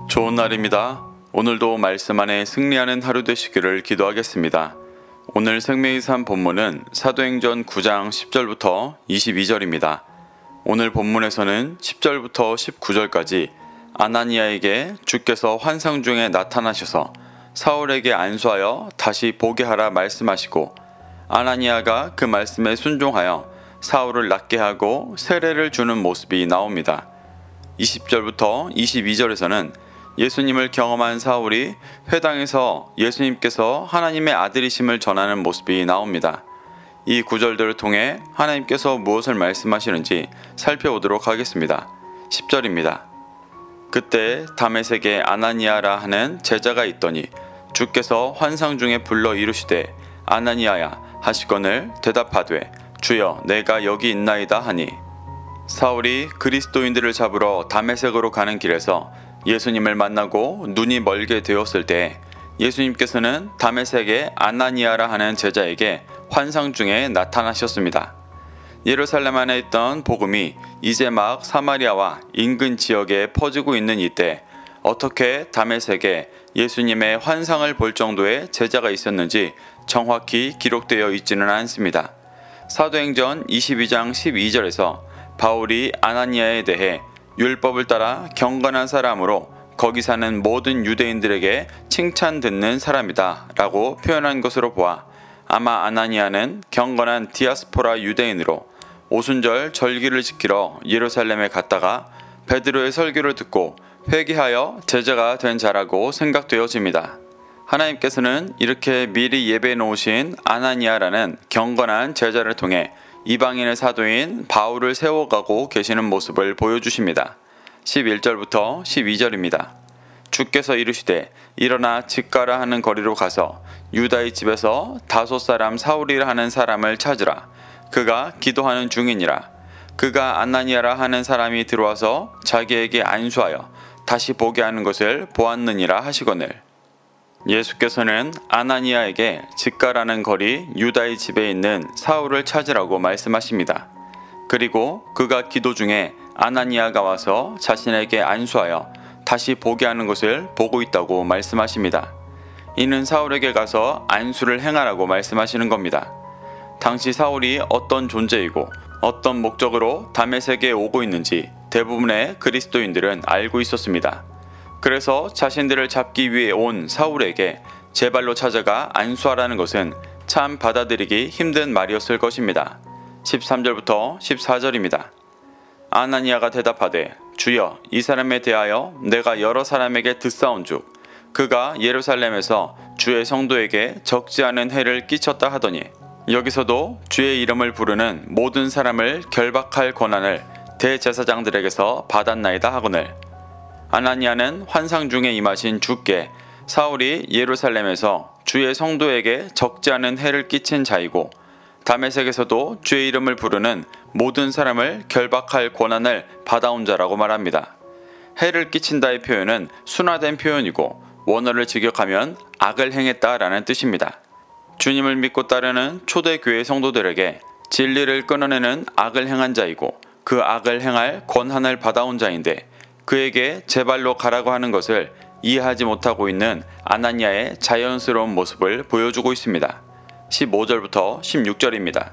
좋은 날입니다. 오늘도 말씀 안에 승리하는 하루 되시기를 기도하겠습니다. 오늘 생명의 삶 본문은 사도행전 9장 10절부터 22절입니다. 오늘 본문에서는 10절부터 19절까지 아나니아에게 주께서 환상 중에 나타나셔서 사울에게 안수하여 다시 보게 하라 말씀하시고, 아나니아가 그 말씀에 순종하여 사울을 낫게 하고 세례를 주는 모습이 나옵니다. 20절부터 22절에서는 예수님을 경험한 사울이 회당에서 예수님께서 하나님의 아들이심을 전하는 모습이 나옵니다. 이 구절들을 통해 하나님께서 무엇을 말씀하시는지 살펴보도록 하겠습니다. 10절입니다. 그때 다메섹에 아나니아라 하는 제자가 있더니 주께서 환상 중에 불러 이르시되 아나니아야 하시거늘 대답하되 주여 내가 여기 있나이다 하니, 사울이 그리스도인들을 잡으러 다메섹으로 가는 길에서 예수님을 만나고 눈이 멀게 되었을 때 예수님께서는 다메섹의 아나니아라 하는 제자에게 환상 중에 나타나셨습니다. 예루살렘 안에 있던 복음이 이제 막 사마리아와 인근 지역에 퍼지고 있는 이때 어떻게 다메섹에 예수님의 환상을 볼 정도의 제자가 있었는지 정확히 기록되어 있지는 않습니다. 사도행전 22장 12절에서 바울이 아나니아에 대해 율법을 따라 경건한 사람으로 거기 사는 모든 유대인들에게 칭찬 듣는 사람이다 라고 표현한 것으로 보아 아마 아나니아는 경건한 디아스포라 유대인으로 오순절 절기를 지키러 예루살렘에 갔다가 베드로의 설교를 듣고 회개하여 제자가 된 자라고 생각되어집니다. 하나님께서는 이렇게 미리 예배해 놓으신 아나니아라는 경건한 제자를 통해 이방인의 사도인 바울을 세워가고 계시는 모습을 보여주십니다. 11절부터 12절입니다. 주께서 이르시되 일어나 직가라 하는 거리로 가서 유다의 집에서 다소 사람 사울이라 하는 사람을 찾으라. 그가 기도하는 중이니라. 그가 아나니아라 하는 사람이 들어와서 자기에게 안수하여 다시 보게 하는 것을 보았느니라 하시거늘. 예수께서는 아나니아에게 직가라는 거리 유다의 집에 있는 사울을 찾으라고 말씀하십니다. 그리고 그가 기도 중에 아나니아가 와서 자신에게 안수하여 다시 보게 하는 것을 보고 있다고 말씀하십니다. 이는 사울에게 가서 안수를 행하라고 말씀하시는 겁니다. 당시 사울이 어떤 존재이고 어떤 목적으로 다메섹에 오고 있는지 대부분의 그리스도인들은 알고 있었습니다. 그래서 자신들을 잡기 위해 온 사울에게 제 발로 찾아가 안수하라는 것은 참 받아들이기 힘든 말이었을 것입니다. 13절부터 14절입니다. 아나니아가 대답하되 주여 이 사람에 대하여 내가 여러 사람에게 듣사온즉 그가 예루살렘에서 주의 성도에게 적지 않은 해를 끼쳤다 하더니 여기서도 주의 이름을 부르는 모든 사람을 결박할 권한을 대제사장들에게서 받았나이다 하거늘. 아나니아는 환상 중에 임하신 주께 사울이 예루살렘에서 주의 성도에게 적지 않은 해를 끼친 자이고 다메섹에서도 주의 이름을 부르는 모든 사람을 결박할 권한을 받아온 자라고 말합니다. 해를 끼친다의 표현은 순화된 표현이고 원어를 직역하면 악을 행했다라는 뜻입니다. 주님을 믿고 따르는 초대교회 성도들에게 진리를 끊어내는 악을 행한 자이고 그 악을 행할 권한을 받아온 자인데 그에게 제 발로 가라고 하는 것을 이해하지 못하고 있는 아나니아의 자연스러운 모습을 보여주고 있습니다. 15절부터 16절입니다.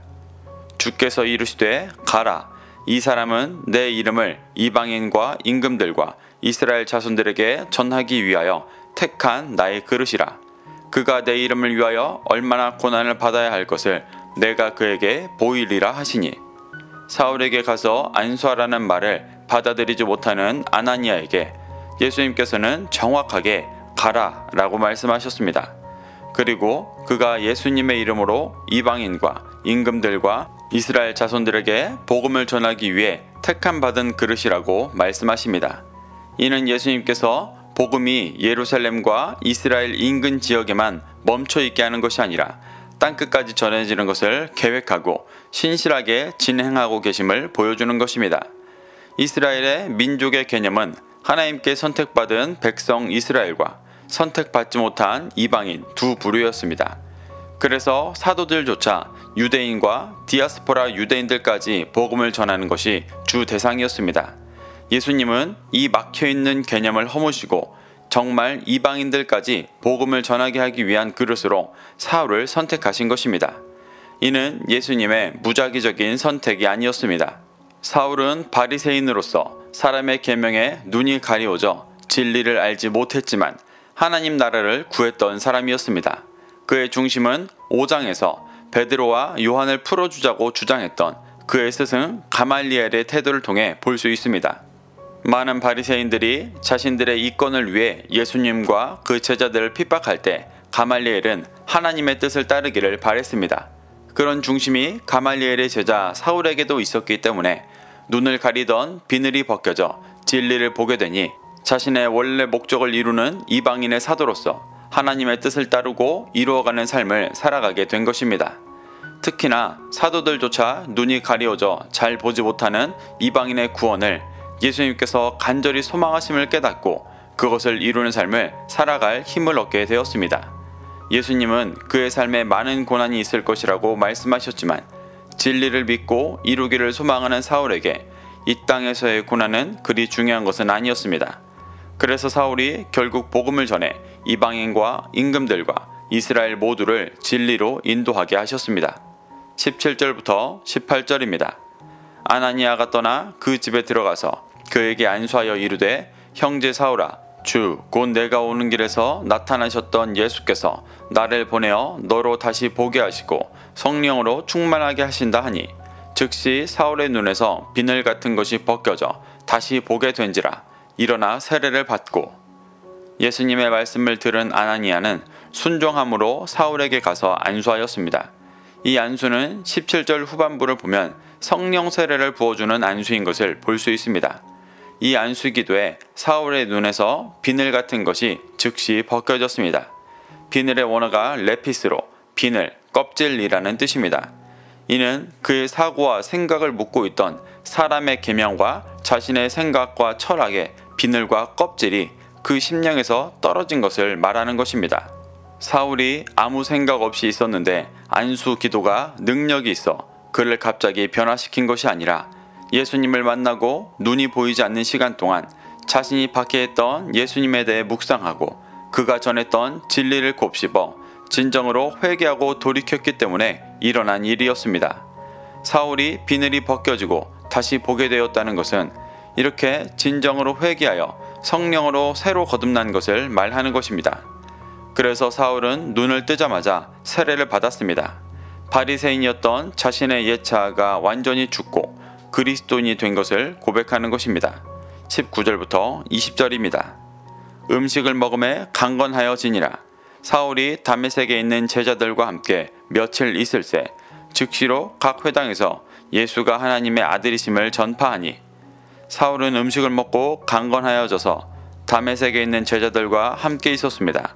주께서 이르시되 가라. 이 사람은 내 이름을 이방인과 임금들과 이스라엘 자손들에게 전하기 위하여 택한 나의 그릇이라. 그가 내 이름을 위하여 얼마나 고난을 받아야 할 것을 내가 그에게 보이리라 하시니, 사울에게 가서 안수하라는 말을 받아들이지 못하는 아나니아에게 예수님께서는 정확하게 가라 라고 말씀하셨습니다. 그리고 그가 예수님의 이름으로 이방인과 임금들과 이스라엘 자손들에게 복음을 전하기 위해 택함 받은 그릇이라고 말씀하십니다. 이는 예수님께서 복음이 예루살렘과 이스라엘 인근 지역에만 멈춰 있게 하는 것이 아니라 땅끝까지 전해지는 것을 계획하고 신실하게 진행하고 계심을 보여주는 것입니다. 이스라엘의 민족의 개념은 하나님께 선택받은 백성 이스라엘과 선택받지 못한 이방인 두 부류였습니다. 그래서 사도들조차 유대인과 디아스포라 유대인들까지 복음을 전하는 것이 주 대상이었습니다. 예수님은 이 막혀있는 개념을 허무시고 정말 이방인들까지 복음을 전하게 하기 위한 그릇으로 사울을 선택하신 것입니다. 이는 예수님의 무작위적인 선택이 아니었습니다. 사울은 바리새인으로서 사람의 계명에 눈이 가리워져 진리를 알지 못했지만 하나님 나라를 구했던 사람이었습니다. 그의 중심은 5장에서 베드로와 요한을 풀어주자고 주장했던 그의 스승 가말리엘의 태도를 통해 볼 수 있습니다. 많은 바리새인들이 자신들의 이권을 위해 예수님과 그 제자들을 핍박할 때 가말리엘은 하나님의 뜻을 따르기를 바랬습니다. 그런 중심이 가말리엘의 제자 사울에게도 있었기 때문에 눈을 가리던 비늘이 벗겨져 진리를 보게 되니 자신의 원래 목적을 이루는 이방인의 사도로서 하나님의 뜻을 따르고 이루어가는 삶을 살아가게 된 것입니다. 특히나 사도들조차 눈이 가리워져 잘 보지 못하는 이방인의 구원을 예수님께서 간절히 소망하심을 깨닫고 그것을 이루는 삶을 살아갈 힘을 얻게 되었습니다. 예수님은 그의 삶에 많은 고난이 있을 것이라고 말씀하셨지만 진리를 믿고 이루기를 소망하는 사울에게 이 땅에서의 고난은 그리 중요한 것은 아니었습니다. 그래서 사울이 결국 복음을 전해 이방인과 임금들과 이스라엘 모두를 진리로 인도하게 하셨습니다. 17절부터 18절입니다. 아나니아가 떠나 그 집에 들어가서 그에게 안수하여 이르되 형제 사울아 주 곧 내가 오는 길에서 나타나셨던 예수께서 나를 보내어 너로 다시 보게 하시고 성령으로 충만하게 하신다 하니 즉시 사울의 눈에서 비늘 같은 것이 벗겨져 다시 보게 된지라 일어나 세례를 받고 예수님의 말씀을 들은 아나니아는 순종함으로 사울에게 가서 안수하였습니다. 이 안수는 17절 후반부를 보면 성령 세례를 부어주는 안수인 것을 볼 수 있습니다. 이 안수 기도에 사울의 눈에서 비늘 같은 것이 즉시 벗겨졌습니다. 비늘의 원어가 레피스로 비늘, 껍질이라는 뜻입니다. 이는 그의 사고와 생각을 묻고 있던 사람의 계명과 자신의 생각과 철학의 비늘과 껍질이 그 심령에서 떨어진 것을 말하는 것입니다. 사울이 아무 생각 없이 있었는데 안수 기도가 능력이 있어 그를 갑자기 변화시킨 것이 아니라 예수님을 만나고 눈이 보이지 않는 시간 동안 자신이 박해했던 예수님에 대해 묵상하고 그가 전했던 진리를 곱씹어 진정으로 회개하고 돌이켰기 때문에 일어난 일이었습니다. 사울이 비늘이 벗겨지고 다시 보게 되었다는 것은 이렇게 진정으로 회개하여 성령으로 새로 거듭난 것을 말하는 것입니다. 그래서 사울은 눈을 뜨자마자 세례를 받았습니다. 바리새인이었던 자신의 옛 자아가 완전히 죽고 그리스도인이 된 것을 고백하는 것입니다. 19절부터 20절입니다. 음식을 먹음에 강건하여지니라. 사울이 다메섹에 있는 제자들과 함께 며칠 있을새 즉시로 각 회당에서 예수가 하나님의 아들이심을 전파하니 사울은 음식을 먹고 강건하여져서 다메섹에 있는 제자들과 함께 있었습니다.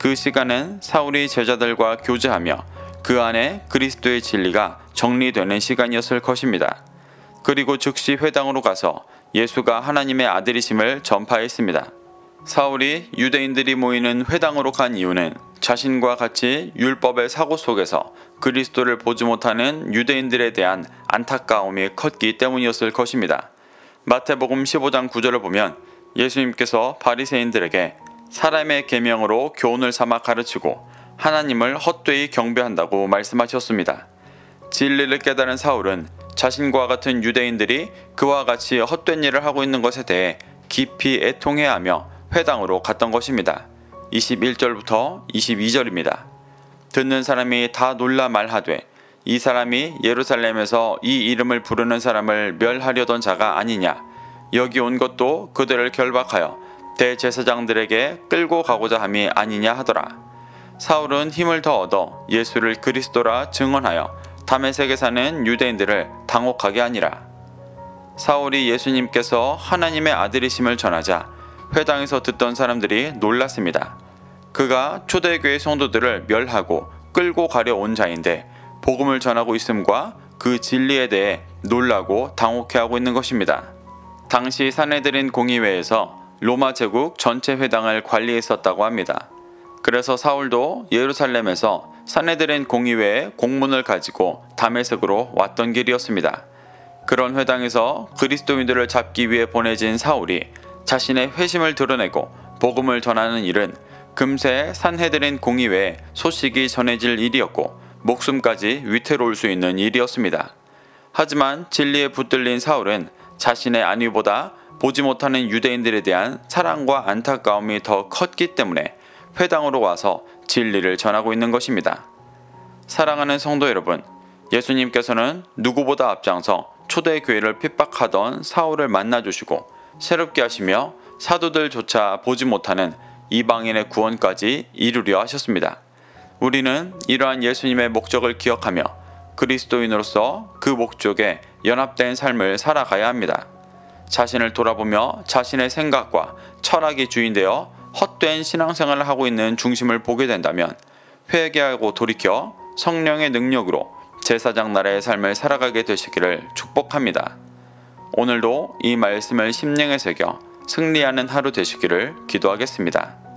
그 시간은 사울이 제자들과 교제하며 그 안에 그리스도의 진리가 정리되는 시간이었을 것입니다. 그리고 즉시 회당으로 가서 예수가 하나님의 아들이심을 전파했습니다. 사울이 유대인들이 모이는 회당으로 간 이유는 자신과 같이 율법의 사고 속에서 그리스도를 보지 못하는 유대인들에 대한 안타까움이 컸기 때문이었을 것입니다. 마태복음 15장 9절을 보면 예수님께서 바리새인들에게 사람의 계명으로 교훈을 삼아 가르치고 하나님을 헛되이 경배한다고 말씀하셨습니다. 진리를 깨달은 사울은 자신과 같은 유대인들이 그와 같이 헛된 일을 하고 있는 것에 대해 깊이 애통해하며 회당으로 갔던 것입니다. 21절부터 22절입니다. 듣는 사람이 다 놀라 말하되 이 사람이 예루살렘에서 이 이름을 부르는 사람을 멸하려던 자가 아니냐. 여기 온 것도 그들을 결박하여 대제사장들에게 끌고 가고자 함이 아니냐 하더라. 사울은 힘을 더 얻어 예수를 그리스도라 증언하여 다메섹에 사는 유대인들을 당혹하게 하니라. 사울이 예수님께서 하나님의 아들이심을 전하자 회당에서 듣던 사람들이 놀랐습니다. 그가 초대교회 성도들을 멸하고 끌고 가려 온 자인데 복음을 전하고 있음과 그 진리에 대해 놀라고 당혹해하고 있는 것입니다. 당시 산헤드린 공의회에서 로마 제국 전체 회당을 관리했었다고 합니다. 그래서 사울도 예루살렘에서 산헤드린 공의회에 공문을 가지고 다메섹으로 왔던 길이었습니다. 그런 회당에서 그리스도인들을 잡기 위해 보내진 사울이 자신의 회심을 드러내고 복음을 전하는 일은 금세 산헤드린 공의회에 소식이 전해질 일이었고 목숨까지 위태로울 수 있는 일이었습니다. 하지만 진리에 붙들린 사울은 자신의 안위보다 보지 못하는 유대인들에 대한 사랑과 안타까움이 더 컸기 때문에 회당으로 와서 진리를 전하고 있는 것입니다. 사랑하는 성도 여러분, 예수님께서는 누구보다 앞장서 초대교회를 핍박하던 사울을 만나주시고 새롭게 하시며 사도들조차 보지 못하는 이방인의 구원까지 이루려 하셨습니다. 우리는 이러한 예수님의 목적을 기억하며 그리스도인으로서 그 목적에 연합된 삶을 살아가야 합니다. 자신을 돌아보며 자신의 생각과 철학이 주인되어 헛된 신앙생활을 하고 있는 중심을 보게 된다면 회개하고 돌이켜 성령의 능력으로 제사장 나라의 삶을 살아가게 되시기를 축복합니다. 오늘도 이 말씀을 심령에 새겨 승리하는 하루 되시기를 기도하겠습니다.